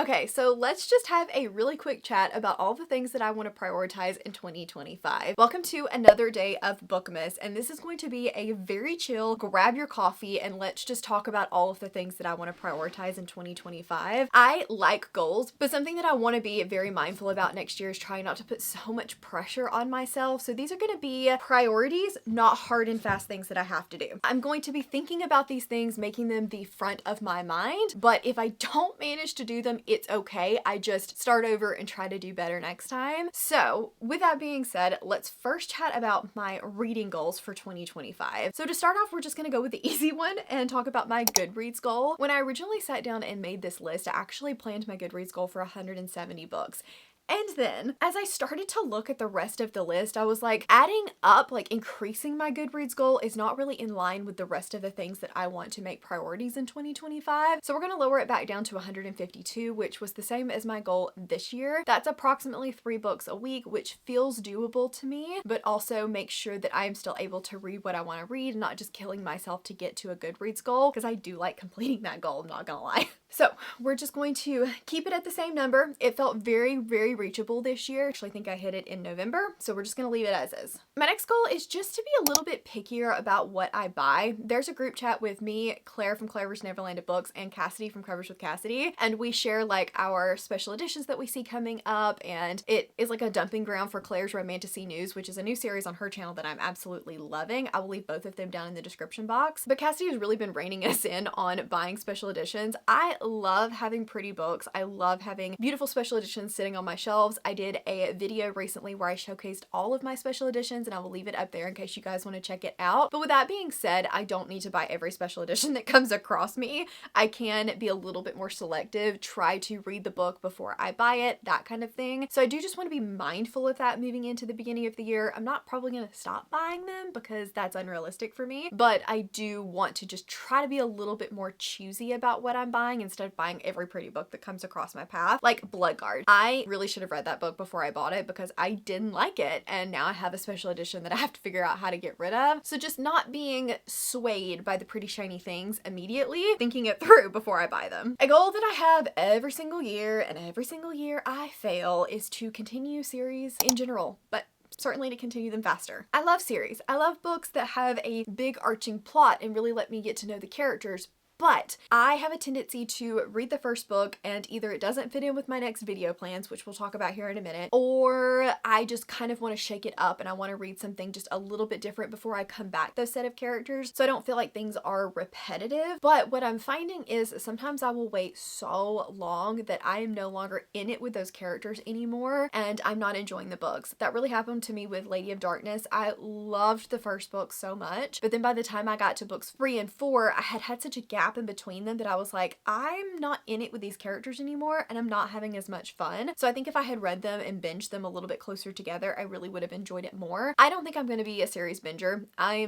Okay, so let's just have a really quick chat about all the things that I want to prioritize in 2025. Welcome to another day of Bookmas, and this is going to be a very chill, grab your coffee, and let's just talk about all of the things that I want to prioritize in 2025. I like goals, but something that I want to be very mindful about next year is trying not to put so much pressure on myself. So these are going to be priorities, not hard and fast things that I have to do. I'm going to be thinking about these things, making them the front of my mind, but if I don't manage to do them, it's okay. I just start over and try to do better next time. So with that being said, let's first chat about my reading goals for 2025. So to start off, we're just going to go with the easy one and talk about my Goodreads goal. When I originally sat down and made this list, I actually planned my Goodreads goal for 170 books. And then, as I started to look at the rest of the list, I was like, adding up, like increasing my Goodreads goal is not really in line with the rest of the things that I want to make priorities in 2025. So we're going to lower it back down to 152, which was the same as my goal this year. That's approximately 3 books a week, which feels doable to me, but also makes sure that I'm still able to read what I want to read, not just killing myself to get to a Goodreads goal, because I do like completing that goal, I'm not gonna lie. So we're just going to keep it at the same number. It felt very, very reachable this year. Actually, I think I hit it in November, so we're just gonna leave it as is. My next goal is just to be a little bit pickier about what I buy. There's a group chat with me, Claire from Claire's Neverland of Books, and Cassidy from Covers with Cassidy, and we share like our special editions that we see coming up, and it is like a dumping ground for Claire's Romantasy News, which is a new series on her channel that I'm absolutely loving. I will leave both of them down in the description box. But Cassidy has really been reining us in on buying special editions. I love having pretty books. I love having beautiful special editions sitting on my shelves. I did a video recently where I showcased all of my special editions, and I will leave it up there in case you guys want to check it out. But with that being said, I don't need to buy every special edition that comes across me. I can be a little bit more selective, try to read the book before I buy it, that kind of thing. So I do just want to be mindful of that moving into the beginning of the year. I'm not probably going to stop buying them because that's unrealistic for me, but I do want to just try to be a little bit more choosy about what I'm buying instead of buying every pretty book that comes across my path. Like Bloodguard. I really should have read that book before I bought it because I didn't like it, and now I have a special edition that I have to figure out how to get rid of. So just not being swayed by the pretty shiny things immediately, thinking it through before I buy them. A goal that I have every single year, and every single year I fail, is to continue series in general, but certainly to continue them faster. I love series. I love books that have a big arching plot and really let me get to know the characters. But I have a tendency to read the first book and either it doesn't fit in with my next video plans, which we'll talk about here in a minute, or I just kind of want to shake it up and I want to read something just a little bit different before I come back to those set of characters, so I don't feel like things are repetitive. But what I'm finding is sometimes I will wait so long that I am no longer in it with those characters anymore and I'm not enjoying the books. That really happened to me with Lady of Darkness. I loved the first book so much, but then by the time I got to books 3 and 4, I had such a gap in between them that I was like, I'm not in it with these characters anymore and I'm not having as much fun. So I think if I had read them and binged them a little bit closer together, I really would have enjoyed it more. I don't think I'm going to be a series binger. I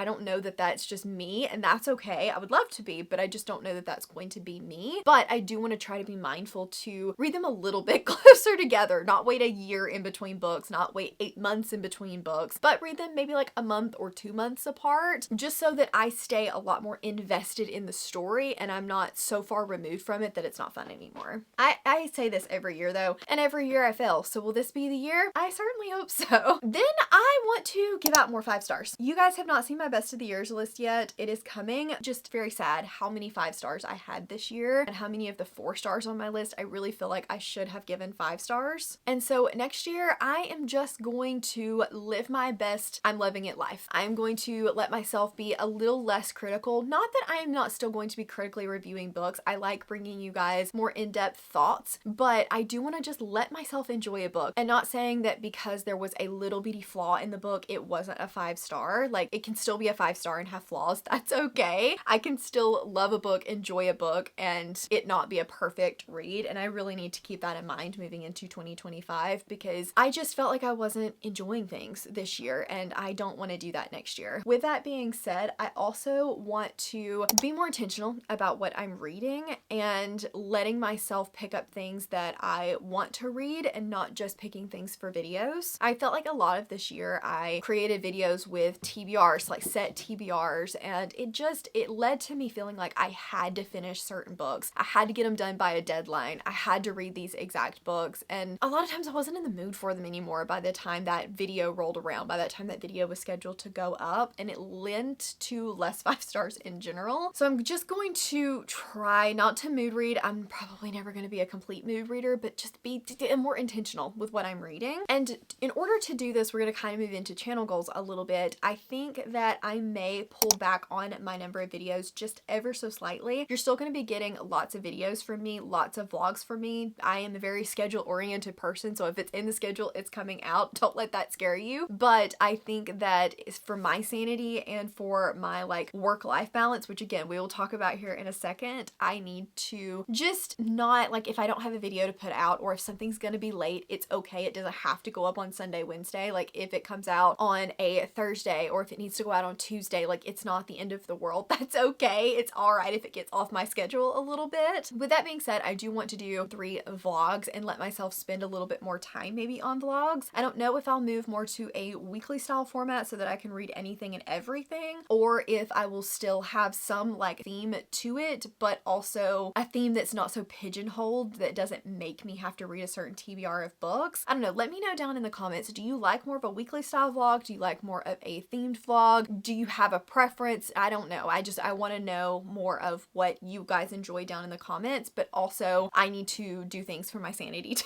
don't know that that's just me, and that's okay. I would love to be, but I just don't know that that's going to be me. But I do want to try to be mindful to read them a little bit closer together, not wait a year in between books, not wait 8 months in between books, but read them maybe like a month or 2 months apart, just so that I stay a lot more invested in the story and I'm not so far removed from it that it's not fun anymore. I say this every year though, and every year I fail. So will this be the year? I certainly hope so. Then I want to give out more 5 stars. You guys have not seen my best of the years list yet. It is coming. Just very sad how many 5 stars I had this year and how many of the 4 stars on my list I really feel like I should have given 5 stars. And so next year I am just going to live my best I'm loving it life. I'm going to let myself be a little less critical. Not that I am not still going to be critically reviewing books. I like bringing you guys more in-depth thoughts, but I do want to just let myself enjoy a book and not saying that because there was a little bitty flaw in the book, it wasn't a 5 star. Like, it can still be a 5 star and have flaws. That's okay. I can still love a book, enjoy a book, and it not be a perfect read. And I really need to keep that in mind moving into 2025 because I just felt like I wasn't enjoying things this year and I don't want to do that next year. With that being said, I also want to be more intentional intentional about what I'm reading and letting myself pick up things that I want to read and not just picking things for videos. I felt like a lot of this year I created videos with TBRs, like set TBRs, and it led to me feeling like I had to finish certain books. I had to get them done by a deadline. I had to read these exact books, and a lot of times I wasn't in the mood for them anymore by the time that video rolled around, by that time that video was scheduled to go up, and it lent to less 5 stars in general. So I'm just going to try not to mood read. I'm probably never going to be a complete mood reader, but just be more intentional with what I'm reading. And in order to do this, we're going to kind of move into channel goals a little bit. I think that I may pull back on my number of videos just ever so slightly. You're still going to be getting lots of videos from me, lots of vlogs from me. I am a very schedule oriented person, so if it's in the schedule, it's coming out. Don't let that scare you. But I think that is for my sanity and for my like work-life balance, which again, we will talk about here in a second, I need to just not, like, if I don't have a video to put out or if something's gonna be late, it's okay. It doesn't have to go up on Sunday, Wednesday. Like if it comes out on a Thursday or if it needs to go out on Tuesday, like it's not the end of the world. That's okay. It's all right if it gets off my schedule a little bit. With that being said, I do want to do 3 vlogs and let myself spend a little bit more time maybe on vlogs. I don't know if I'll move more to a weekly style format so that I can read anything and everything, or if I will still have some like theme to it, but also a theme that's not so pigeonholed that doesn't make me have to read a certain TBR of books. I don't know. Let me know down in the comments. Do you like more of a weekly style vlog? Do you like more of a themed vlog? Do you have a preference? I don't know. I want to know more of what you guys enjoy down in the comments, but also I need to do things for my sanity too.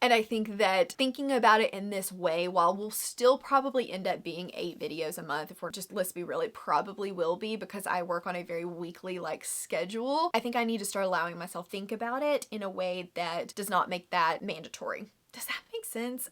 And I think that thinking about it in this way, while we'll still probably end up being 8 videos a month, if we're just, let's be really, probably will be because I work on a very weekly like schedule, I think I need to start allowing myself think about it in a way that does not make that mandatory. Does that make sense?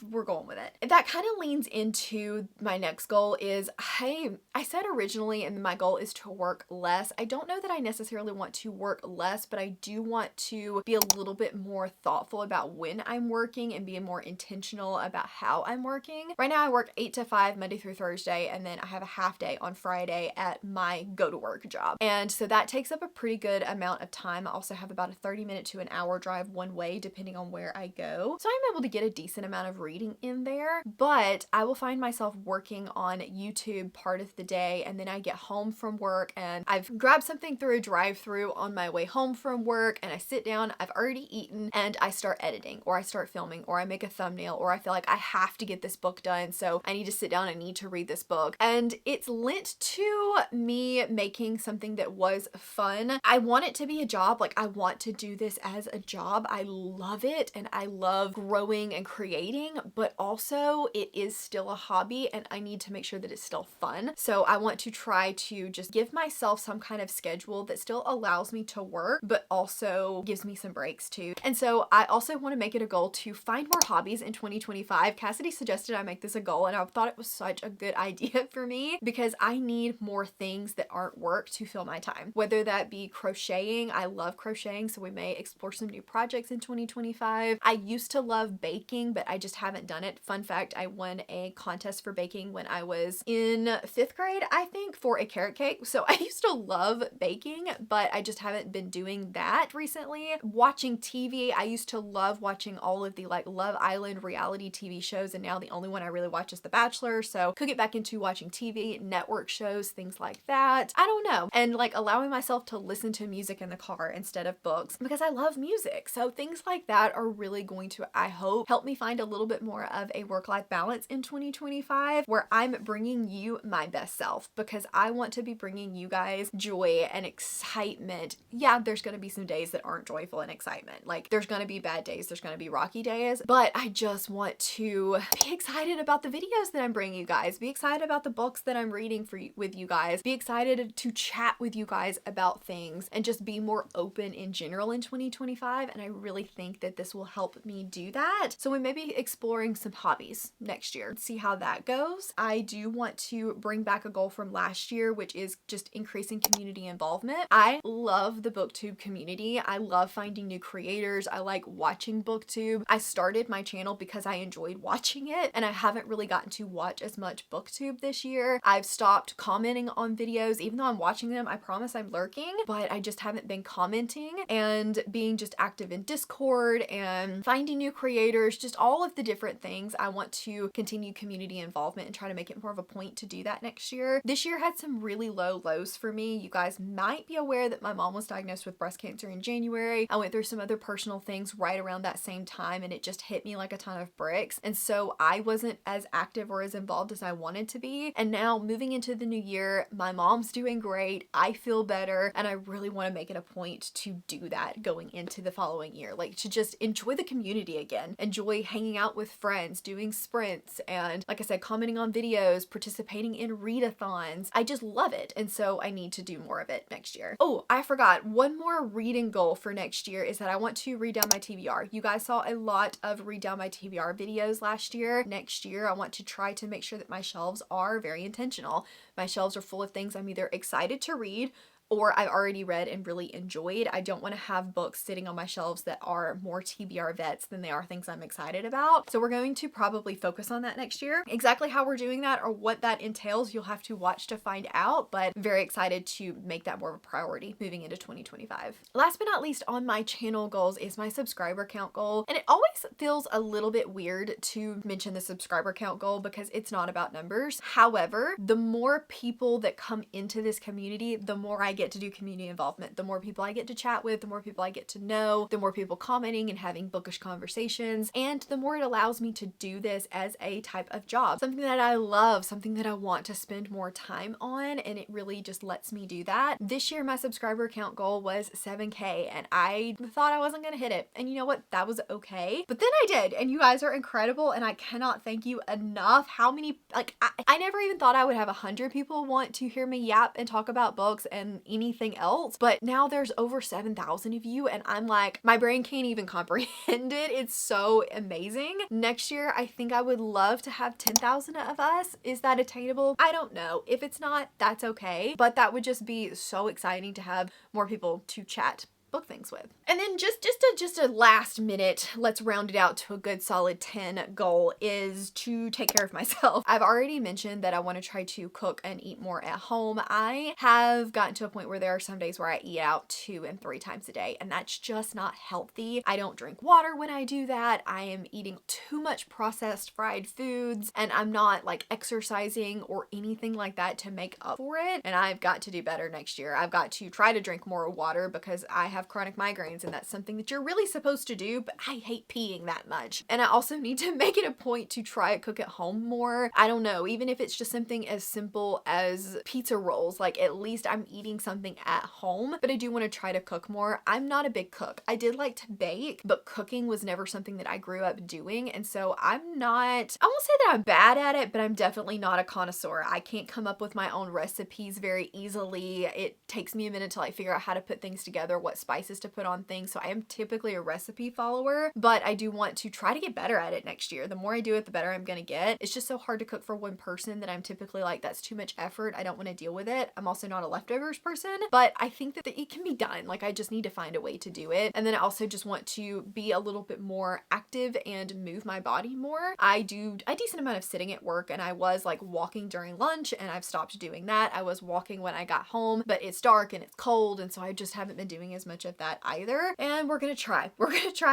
We're going with it. That kind of leans into my next goal is, I said originally, and my goal is to work less. I don't know that I necessarily want to work less, but I do want to be a little bit more thoughtful about when I'm working and be more intentional about how I'm working. Right now I work 8 to 5 Monday through Thursday, and then I have a half day on Friday at my go to work job. And so that takes up a pretty good amount of time. I also have about a 30-minute to an hour drive one way, depending on where I go. So I'm able to get a decent amount of reading in there, but I will find myself working on YouTube part of the day, and then I get home from work and I've grabbed something through a drive-through on my way home from work, and I sit down, I've already eaten, and I start editing or I start filming or I make a thumbnail or I feel like I have to get this book done, so I need to sit down and need to read this book. And it's linked to me making something that was fun. I want it to be a job. Like I want to do this as a job. I love it and I love growing and creating, but also it is still a hobby and I need to make sure that it's still fun. So I want to try to just give myself some kind of schedule that still allows me to work, but also gives me some breaks too. And so I also want to make it a goal to find more hobbies in 2025. Cassidy suggested I make this a goal, and I thought it was such a good idea for me because I need more things that aren't work to fill my time, whether that be crocheting. I love crocheting, so we may explore some new projects in 2025. I used to love baking, but I just haven't done it. Fun fact, I won a contest for baking when I was in 5th grade, I think, for a carrot cake. So I used to love baking, but I just haven't been doing that recently. Watching TV, I used to love watching all of the like Love Island reality TV shows, and now the only one I really watch is The Bachelor. So could get back into watching TV, network shows, things like that. I don't know. And like allowing myself to listen to music in the car instead of books because I love music. So things like that are really going to, I hope, help me find a little bit more of a work-life balance in 2025 where I'm bringing you my best self, because I want to be bringing you guys joy and excitement. Yeah, there's going to be some days that aren't joyful and excitement. Like there's going to be bad days, there's going to be rocky days, but I just want to be excited about the videos that I'm bringing you guys, be excited about the books that I'm reading with you guys, be excited to chat with you guys about things, and just be more open in general in 2025. And I really think that this will help me do that. So we may be exploring some hobbies next year. See how that goes. I do want to bring back a goal from last year, which is just increasing community involvement. I love the booktube community. I love finding new creators. I like watching booktube. I started my channel because I enjoyed watching it, and I haven't really gotten to watch as much booktube this year. I've stopped commenting on videos. Even though I'm watching them, I promise I'm lurking, but I just haven't been commenting and being just active in Discord and finding new creators, just all of the different things. I want to continue community involvement and try to make it more of a point to do that next year. This year had some really low lows for me. You guys might be aware that my mom was diagnosed with breast cancer in January. I went through some other personal things right around that same time, and it just hit me like a ton of bricks. And so I wasn't as active or as involved as I wanted to be. And now moving into the new year, my mom's doing great. I feel better, and I really want to make it a point to do that going into the following year. Like, to just enjoy the community again, enjoy hanging out with friends, doing sprints, and like I said, commenting on videos, participating in readathons. I just love it. And so I need to do more of it next year. Oh, I forgot. One more reading goal for next year is that I want to read down my TBR. You guys saw a lot of read down my TBR videos last year. Next year, I want to try to make sure that my shelves are very intentional. My shelves are full of things I'm either excited to read or I've already read and really enjoyed. I don't want to have books sitting on my shelves that are more TBR vets than they are things I'm excited about. So we're going to probably focus on that next year. Exactly how we're doing that or what that entails, you'll have to watch to find out, but very excited to make that more of a priority moving into 2025. Last but not least on my channel goals is my subscriber count goal. And it always feels a little bit weird to mention the subscriber count goal because it's not about numbers. However, the more people that come into this community, the more I get to do community involvement. The more people I get to chat with, the more people I get to know, the more people commenting and having bookish conversations, and the more it allows me to do this as a type of job. Something that I love, something that I want to spend more time on, and it really just lets me do that. This year, my subscriber count goal was 7K, and I thought I wasn't gonna hit it. And you know what? That was okay. But then I did, and you guys are incredible, and I cannot thank you enough. How many, like, I never even thought I would have 100 people want to hear me yap and talk about books and anything else, but now there's over 7,000 of you, and I'm like, my brain can't even comprehend it. It's so amazing. Next year, I think I would love to have 10,000 of us. Is that attainable? I don't know. If it's not, that's okay, but that would just be so exciting to have more people to chat book things with. And then just a last minute, let's round it out to a good solid 10 goal is to take care of myself. I've already mentioned that I want to try to cook and eat more at home. I have gotten to a point where there are some days where I eat out 2 and 3 times a day, and that's just not healthy. I don't drink water when I do that. I am eating too much processed fried foods, and I'm not like exercising or anything like that to make up for it. And I've got to do better next year. I've got to try to drink more water because I have chronic migraines, and that's something that you're really supposed to do, but I hate peeing that much. And I also need to make it a point to try to cook at home more. I don't know, even if it's just something as simple as pizza rolls, like at least I'm eating something at home, but I do want to try to cook more. I'm not a big cook. I did like to bake, but cooking was never something that I grew up doing. And so I won't say that I'm bad at it, but I'm definitely not a connoisseur. I can't come up with my own recipes very easily. It takes me a minute to like figure out how to put things together, what spices to put on things. So I am typically a recipe follower, but I do want to try to get better at it next year. The more I do it, the better I'm gonna get. It's just so hard to cook for one person that I'm typically like, that's too much effort. I don't want to deal with it. I'm also not a leftovers person, but I think that it can be done. Like, I just need to find a way to do it. And then I also just want to be a little bit more active and move my body more. I do a decent amount of sitting at work, and I was like walking during lunch, and I've stopped doing that. I was walking when I got home, but it's dark and it's cold, and so I just haven't been doing as much of that either. And we're gonna try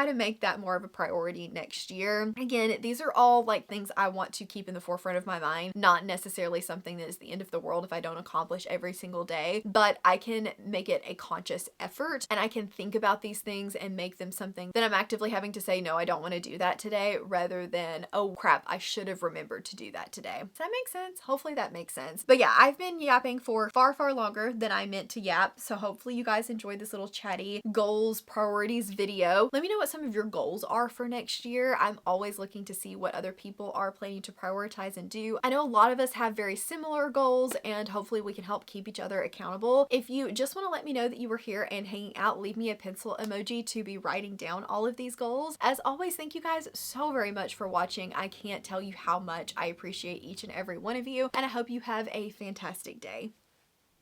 to make that more of a priority next year. Again, these are all like things I want to keep in the forefront of my mind, not necessarily something that is the end of the world if I don't accomplish every single day, but I can make it a conscious effort, and I can think about these things and make them something that I'm actively having to say, no, I don't want to do that today, rather than, oh crap, I should have remembered to do that today. Does that make sense? Hopefully that makes sense. But yeah, I've been yapping for far, far longer than I meant to yap, so hopefully you guys enjoyed this little chatty chatty goals priorities video. Let me know what some of your goals are for next year. I'm always looking to see what other people are planning to prioritize and do. I know a lot of us have very similar goals, and hopefully we can help keep each other accountable. If you just want to let me know that you were here and hanging out, leave me a pencil emoji to be writing down all of these goals. As always, thank you guys so very much for watching. I can't tell you how much I appreciate each and every one of you, and I hope you have a fantastic day.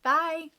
Bye!